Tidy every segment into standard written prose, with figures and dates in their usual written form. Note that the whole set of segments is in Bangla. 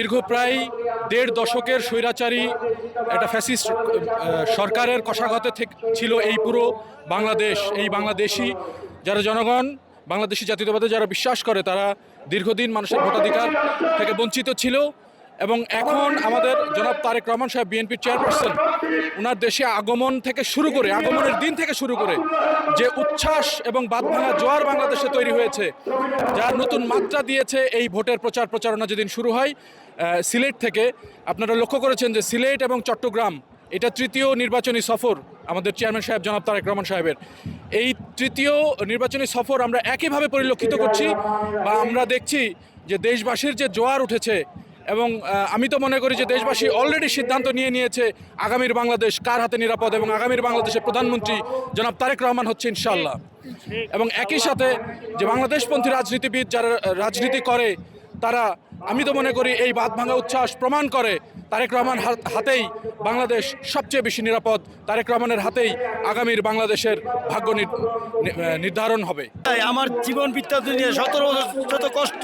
দীর্ঘ প্রায় ১.৫ দশকের স্বৈরাচারী একটা ফ্যাসিস্ট সরকারের কষাঘাতে ছিল এই পুরো বাংলাদেশ। এই বাংলাদেশি যারা জনগণ, বাংলাদেশি জাতীয়তাবাদে যারা বিশ্বাস করে, তারা দীর্ঘদিন মানুষের ভোটাধিকার থেকে বঞ্চিত ছিল। এবং এখন আমাদের জনাব তারেক রহমান সাহেব, বিএনপির চেয়ারপারসন, ওনার দেশে আগমন থেকে শুরু করে, আগমনের দিন থেকে শুরু করে যে উচ্ছ্বাস এবং বাঁধভাঙা জোয়ার বাংলাদেশে তৈরি হয়েছে, যার নতুন মাত্রা দিয়েছে এই ভোটের প্রচারণা যেদিন শুরু হয় সিলেট থেকে। আপনারা লক্ষ্য করেছেন যে সিলেট এবং চট্টগ্রাম, এটা তৃতীয় নির্বাচনী সফর আমাদের চেয়ারম্যান সাহেব জনাব তারেক রহমান সাহেবের। এই তৃতীয় নির্বাচনী সফর আমরা একইভাবে পরিলক্ষিত করছি বা আমরা দেখছি যে দেশবাসীর যে জোয়ার উঠেছে। এবং আমি তো মনে করি যে দেশবাসী অলরেডি সিদ্ধান্ত নিয়েছে আগামীর বাংলাদেশ কার হাতে নিরাপদ, এবং আগামীর বাংলাদেশের প্রধানমন্ত্রী জনাব তারেক রহমান হচ্ছে ইনশাআল্লাহ। এবং একই সাথে যে বাংলাদেশপন্থী রাজনীতিবিদ যারা রাজনীতি করে, তারা, আমি তো মনে করি এই বাঁধভাঙা উচ্ছ্বাস প্রমাণ করে তারেক রহমান হাতেই বাংলাদেশ সবচেয়ে বেশি নিরাপদ। তারেক রহমানের হাতেই আগামীর বাংলাদেশের ভাগ্য নির্ধারণ হবে। আমার জীবন বৃত্তান্ত নিয়ে 17 বছর যত কষ্ট,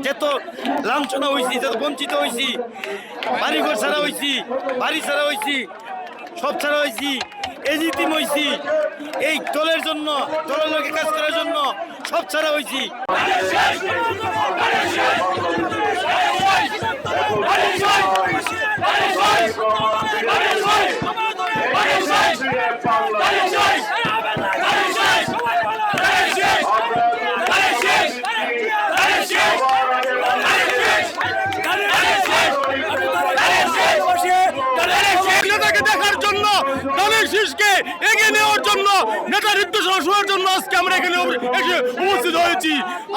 যত লাঞ্ছনা হয়েছি, যত বঞ্চিত হয়েছি, বাড়িঘর ছাড়া হয়েছি, বাড়ি ছাড়া হয়েছি, সব ছাড়া হয়েছি, এজিতিম হয়েছি, এই দলের জন্য, দলের লোকে কাজ করার জন্য সব ছাড়া হয়েছি। দেখার জন্য, দলের শীর্ষকে এগিয়ে নেওয়ার জন্য, নেতা নির্দেশনা শোনার জন্য আজকে আমরা এখানে এসে উপস্থিত হয়েছি।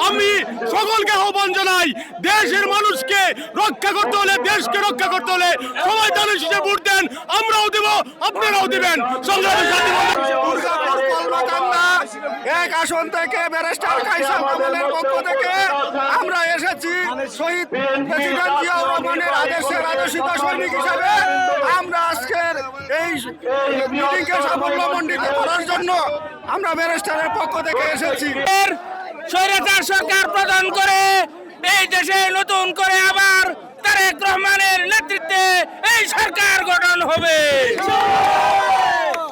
আমি সকলকে আহ্বান জানাই, দেশের মানুষকে রক্ষা করতে হলে, দেশকে রক্ষা করতে হলে সবাই দলের শীর্ষে ভোট দেন। আমরাও দেব, আপনারাও দিবেন। সংগ্রামের সাথী এক আসন থেকে ব্যারিস্টার কায়সার কামালের পক্ষ থেকে আমরা এসেছি শহীদ প্রেসিডেন্ট জিয়াউর রহমানের আদেশের আদেশিত সৈনিক হিসাবে। আমরা আজকের এই মিটিংকে সাফল্যমণ্ডিত করার জন্য আমরা ব্যারিস্টারের পক্ষ থেকে এসেছি। স্বৈরাচার সরকার প্রদান করে এই দেশে নতুন করে আবার তারেক রহমানের নেতৃত্বে এই সরকার গঠন হবে।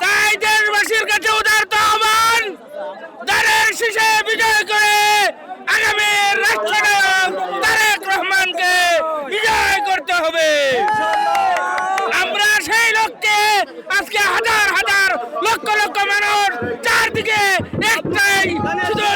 তাই দেশবাসীর কাছে উদারত আহ্বান, দলের শীর্ষে বিজয় করে আগামীর রাষ্ট্রনায়ক তারেক রহমানকে বিজয় করতে হবে। আমরা সেই লক্ষ্যে আজকে হাজার হাজার লক্ষ লক্ষ মানুষ চারদিকে একটাই শুধু